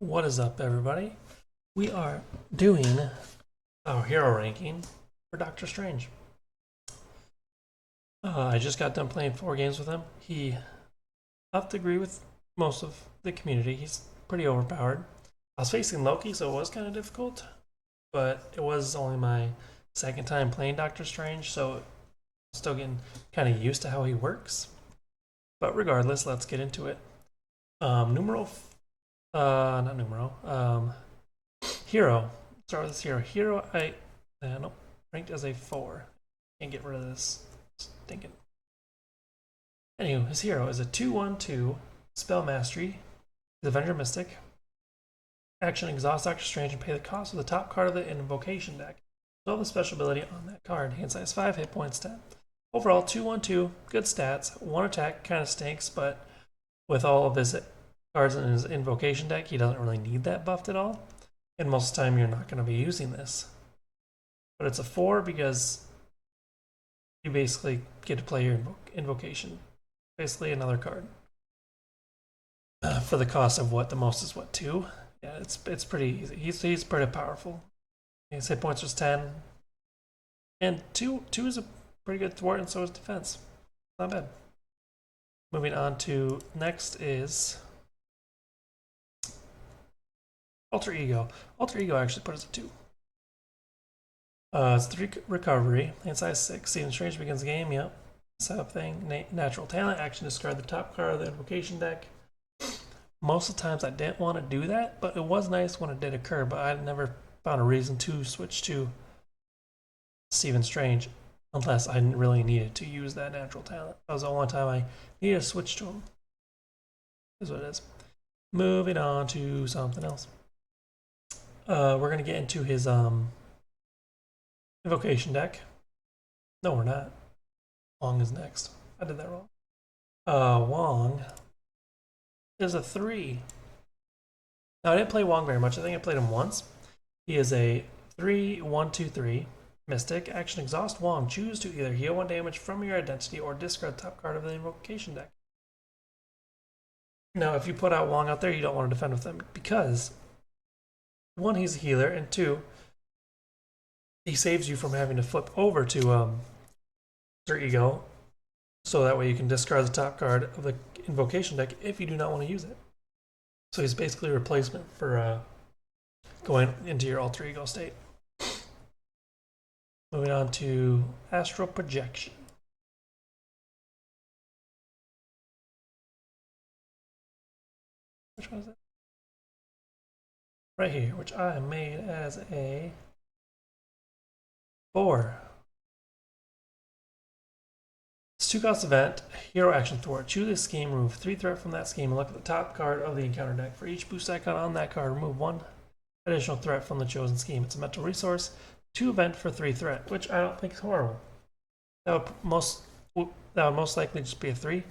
What is up, everybody? We are doing our hero ranking for Doctor Strange. I just got done playing 4 games with him. He have to agree with most of the community. He's pretty overpowered. I was facing Loki, so it was kind of difficult, but it was only my second time playing Doctor Strange, so I'm still getting kind of used to how he works. But regardless, let's get into it. Not numero. Hero. Start with this hero. Hero, nope, ranked as a 4. Can't get rid of this stinking. Anywho, his hero is a 2/1/2 spell mastery. He's Avenger Mystic. Action: exhaust Doctor Strange and pay the cost of the top card of the invocation deck. Resolve the special ability on that card. Hand size 5, hit points 10. Overall, 2/1/2, good stats. 1 attack kind of stinks, but with all of his cards in his invocation deck, he doesn't really need that buffed at all. And most of the time, you're not going to be using this. But it's a 4 because you basically get to play your invocation. Basically, another card. For the cost of what? The most is what? 2? Yeah, it's pretty easy. He's pretty powerful. His hit points was 10. And 2 is a pretty good thwart, and so is defense. Not bad. Moving on to next is Alter Ego. Alter Ego actually put us at 2. It's 3 recovery, hand size 6. Stephen Strange begins the game, yep. Setup thing. Natural talent, action: discard the top card of the invocation deck. Most of the times I didn't want to do that, but it was nice when it did occur, but I never found a reason to switch to Stephen Strange unless I really needed to use that natural talent. That was the only time I needed to switch to him. Is what it is. Moving on to something else. We're going to get into his invocation deck. No, we're not. Wong is next. I did that wrong. Wong is a 3. Now, I didn't play Wong very much. I think I played him once. He is a 3/1/2/3 Mystic. Action: exhaust Wong. Choose to either heal 1 damage from your identity or discard the top card of the invocation deck. Now, if you put out Wong out there, you don't want to defend with him because 1, he's a healer, and 2, he saves you from having to flip over to Alter Ego, so that way you can discard the top card of the invocation deck if you do not want to use it. So he's basically a replacement for going into your Alter Ego state. Moving on to Astral Projection. Which one is that? Right here, which I made as a 4. It's 2-cost event, hero action thwart. Choose a scheme, remove 3 threat from that scheme, and look at the top card of the encounter deck. For each boost icon on that card, remove 1 additional threat from the chosen scheme. It's a mental resource, 2 event for 3 threat, which I don't think is horrible. That would most likely just be a 3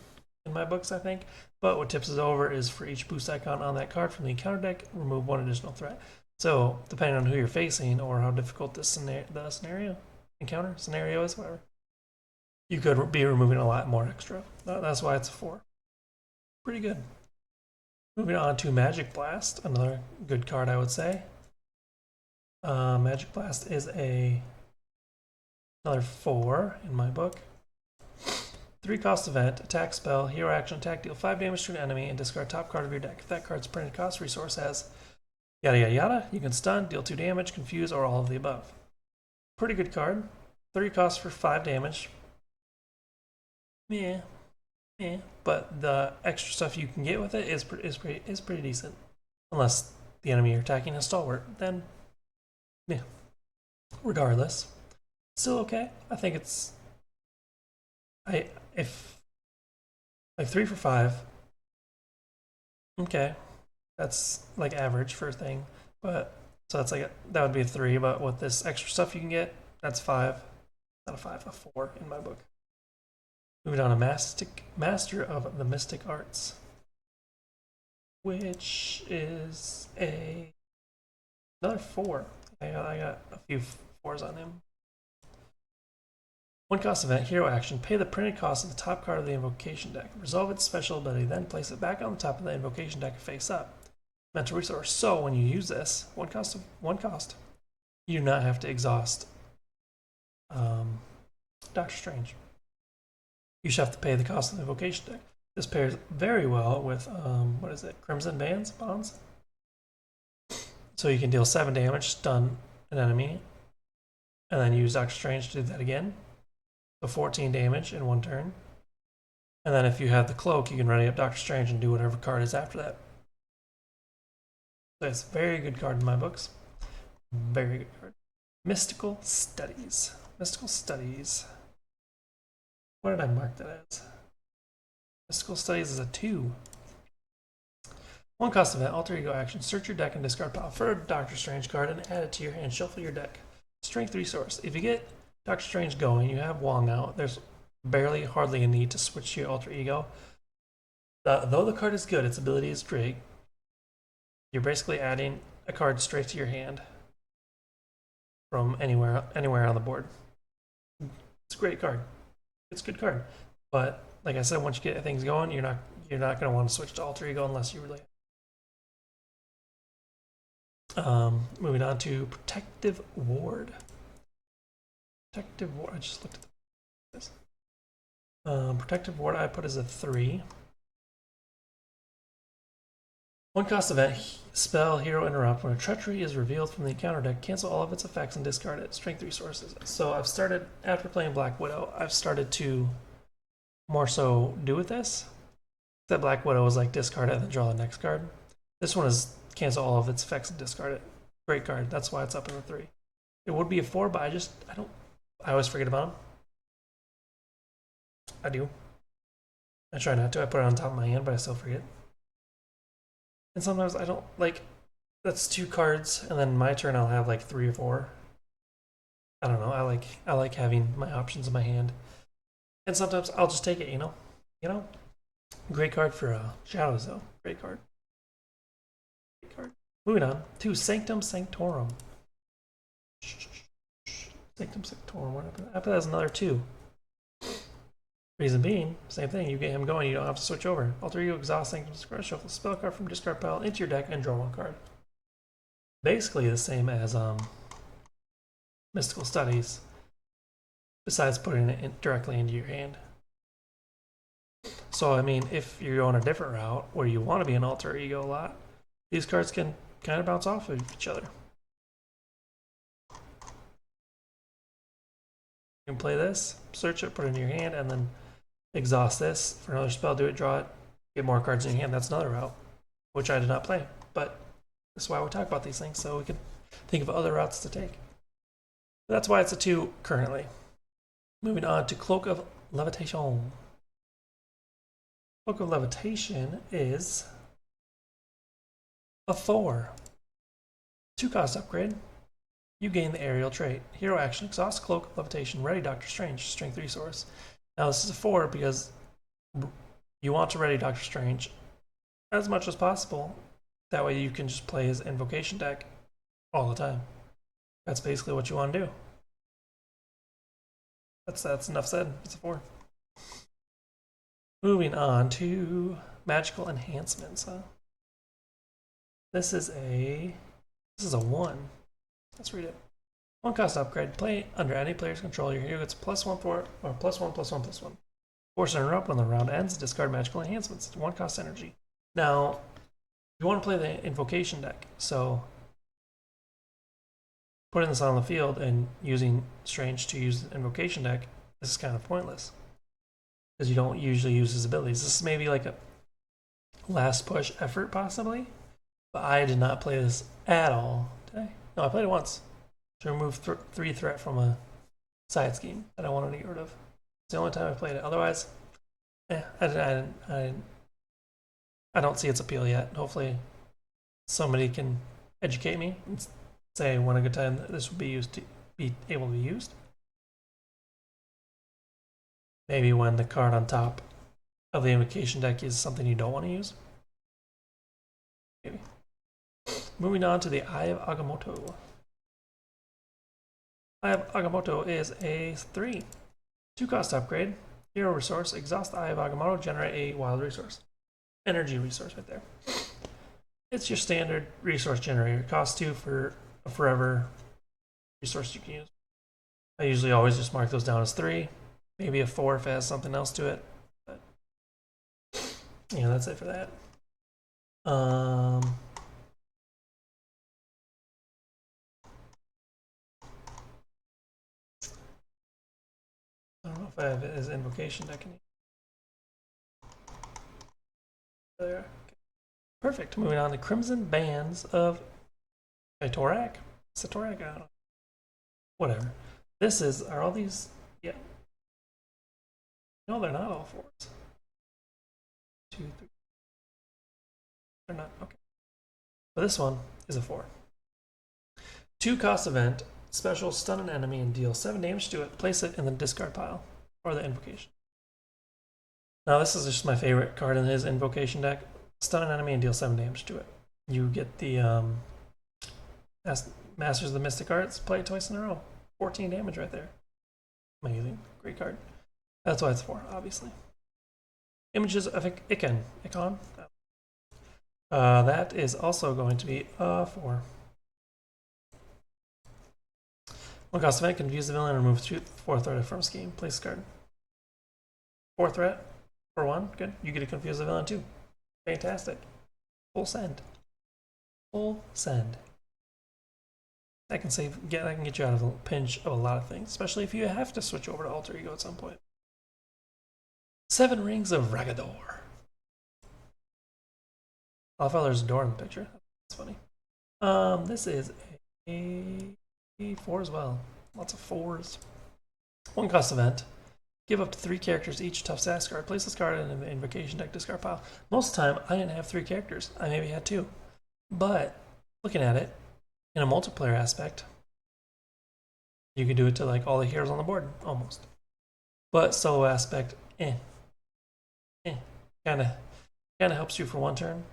in my books, I think. But what tips us over is for each boost icon on that card from the encounter deck, remove 1 additional threat. So depending on who you're facing or how difficult the encounter scenario is, whatever, you could be removing a lot more extra. That's why it's a 4. Pretty good. Moving on to Magic Blast, another good card, I would say. Magic Blast is another 4 in my book. 3-cost event, attack spell, hero action, attack, deal 5 damage to an enemy, and discard top card of your deck. If that card's printed cost resource has yada yada yada, you can stun, deal 2 damage, confuse, or all of the above. Pretty good card. 3 costs for 5 damage. Yeah, but the extra stuff you can get with it is pretty decent. Unless the enemy you're attacking is stalwart, then yeah. Regardless, still okay. I think it's if like 3 for 5. Okay, that's like average for a thing, but so that's like that would be a 3. But with this extra stuff you can get, that's 5. Not a 5, a 4 in my book. Moving on to Master of the Mystic Arts, which is another 4. I got a few 4s on him. 1-cost event, hero action. Pay the printed cost of the top card of the invocation deck. Resolve its special ability, then place it back on the top of the invocation deck face up. mental resource. So when you use this, one cost, you do not have to exhaust Doctor Strange. You just have to pay the cost of the invocation deck. This pairs very well with what is it? Crimson Bonds. So you can deal 7 damage, stun an enemy, and then use Doctor Strange to do that again. So 14 damage in 1 turn. And then if you have the cloak, you can ready up Doctor Strange and do whatever card is after that. So it's a very good card in my books. Very good card. Mystical Studies. Mystical Studies. What did I mark that as? Mystical Studies is a 2. 1 cost event, alter ego action. Search your deck and discard pile for a Doctor Strange card and add it to your hand. Shuffle your deck. Strength resource. If you get Doctor Strange going, you have Wong out. There's hardly a need to switch to your alter ego. Though the card is good, its ability is great. You're basically adding a card straight to your hand from anywhere on the board. It's a great card. It's a good card, but like I said, once you get things going, you're not going to want to switch to alter ego unless you really. Moving on to Protective Ward. Protective Ward. I just looked at this. Protective Ward I put as a 3. 1 cost event, spell, hero, interrupt. When a treachery is revealed from the encounter deck, cancel all of its effects and discard it. Strength resources. So I've started, after playing Black Widow, I've started to more so do with this. That Black Widow was like discard it and then draw the next card. This one is cancel all of its effects and discard it. Great card. That's why it's up in the 3. It would be a 4, but I always forget about them. I do. I try not to. I put it on top of my hand, but I still forget. And sometimes I don't like. That's 2 cards, and then my turn I'll have like 3 or 4. I don't know. I like having my options in my hand, and sometimes I'll just take it. You know. Great card for Shadows though. Great card. Great card. Moving on to Sanctum Sanctorum. Sanctum Sanctorum. After that is another 2. Reason being, same thing. You get him going, you don't have to switch over. Alter ego, exhaust, Sanctum Sanctorum, shuffle spell card from discard pile into your deck and draw 1 card. Basically the same as Mystical Studies, besides putting it directly into your hand. So I mean, if you're going a different route where you want to be an alter ego a lot, these cards can kind of bounce off of each other. You can play this, search it, put it in your hand, and then exhaust this for another spell, do it, draw it, get more cards in your hand. That's another route, which I did not play. But that's why we talk about these things, so we can think of other routes to take. That's why it's a 2 currently. Moving on to Cloak of Levitation. Cloak of Levitation is a 4. 2 cost upgrade. You gain the aerial trait. Hero action, exhaust Cloak of Levitation, ready Doctor Strange, strength resource. Now this is a 4 because you want to ready Doctor Strange as much as possible. That way you can just play his invocation deck all the time. That's basically what you want to do. That's enough said. It's a 4. Moving on to magical enhancements. This is a 1. Let's read it. 1 cost upgrade. Play under any player's control. Your hero gets +1 for or +1/+1/+1. Force an interrupt when the round ends. Discard magical enhancements. 1 cost energy. Now, you want to play the invocation deck, so putting this on the field and using Strange to use the invocation deck, this is kind of pointless because you don't usually use his abilities. This is maybe like a last push effort possibly, but I did not play this at all today. No, I played it once to remove 3 threat from a side scheme that I wanted to get rid of. It's the only time I played it. Otherwise, I don't see its appeal yet. Hopefully somebody can educate me and say when a good time that this would be used to be able to be used. Maybe when the card on top of the invocation deck is something you don't want to use. Maybe. Moving on to the Eye of Agamotto. Eye of Agamotto is a 3. 2 cost upgrade. Hero resource. Exhaust the Eye of Agamotto. Generate a wild resource. Energy resource right there. It's your standard resource generator. Costs 2 for a forever resource you can use. I usually always just mark those down as 3. Maybe a 4 if it has something else to it. But yeah, that's it for that. I don't know if I have it as invocation deck. There. Okay. Perfect. Moving on to Crimson Bands of Torak. Satorak? I don't know. Whatever. This is, are all these, yeah. No, they're not all 4s. 2, 3. They're not, okay. But this one is a 4. 2 cost event, special, stun an enemy and deal 7 damage to it. Place it in the discard pile, or the invocation. Now this is just my favorite card in his invocation deck. Stun an enemy and deal 7 damage to it. You get the Masters of the Mystic Arts, play it twice in a row. 14 damage right there. Amazing. Great card. That's why it's 4, obviously. Images of Icon. That is also going to be a 4. 1 cost event, confuse the villain and remove 4 threat from scheme. Place card. 4 threat for 1. Good. You get to confuse the villain too. Fantastic. Full send. Full send. That can get you out of a pinch of a lot of things, especially if you have to switch over to Alter Ego at some point. 7 Rings of Ragador. I thought there's a door in the picture. That's funny. This is a 4 as well. Lots of 4s. 1 cost event. Give up to 3 characters each tough status card. Place this card in an invocation deck discard pile. Most of the time, I didn't have 3 characters. I maybe had 2. But looking at it, in a multiplayer aspect, you could do it to like all the heroes on the board, almost. But solo aspect, kind of helps you for 1 turn.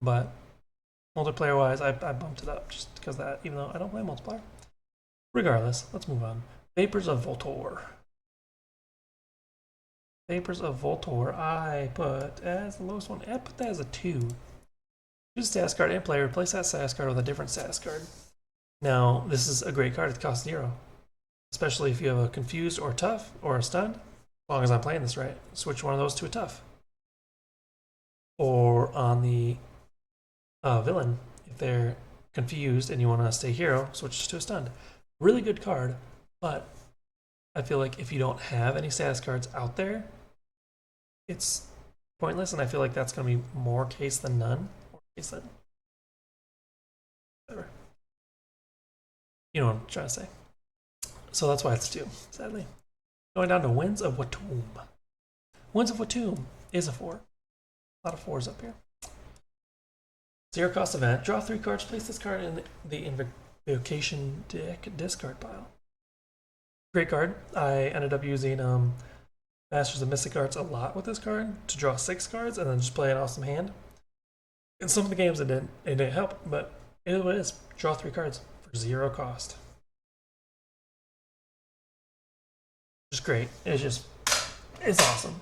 But multiplayer wise, I bumped it up just because that, even though I don't play multiplayer. Regardless, let's move on. Vapors of Voltor. Vapors of Voltor, I put as the lowest one. I put that as a 2. Choose a status card and play. Replace that status card with a different status card. Now, this is a great card. It costs 0. Especially if you have a confused or tough or a stunned. As long as I'm playing this right. Switch one of those to a tough. Or on the villain, if they're confused and you want to stay hero, switch to a stunned. Really good card, but I feel like if you don't have any status cards out there, it's pointless, and I feel like that's going to be more case than none. Whatever. You know what I'm trying to say. So that's why it's 2, sadly. Going down to Winds of Watoomb. Winds of Watoomb is a 4. A lot of 4s up here. 0 cost event. Draw 3 cards. Place this card in the invocation deck discard pile. Great card. I ended up using Masters of Mystic Arts a lot with this card to draw 6 cards and then just play an awesome hand. In some of the games it didn't help, but it is what it is. Draw 3 cards for 0 cost. Just great. It's awesome.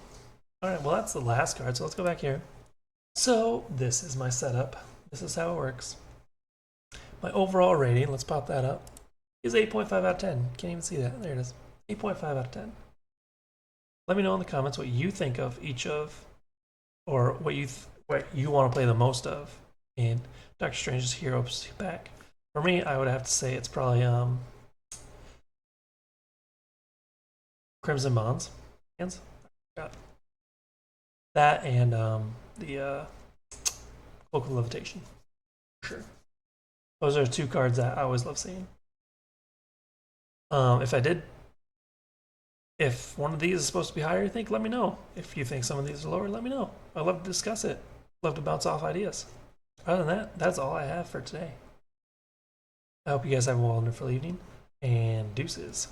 Alright, well that's the last card, so let's go back here. So this is my setup. This is how it works. My overall rating, let's pop that up, is 8.5 out of 10. Can't even see that. There it is. 8.5 out of 10. Let me know in the comments what you think of each of, or what you want to play the most of in Doctor Strange's Heroes pack. For me, I would have to say it's probably Crimson Bonds. That and the Cloak of Levitation. For sure. Those are 2 cards that I always love seeing. If one of these is supposed to be higher, you think, let me know. If you think some of these are lower, let me know. I'd love to discuss it. Love to bounce off ideas. Other than that, that's all I have for today. I hope you guys have a wonderful evening, and deuces.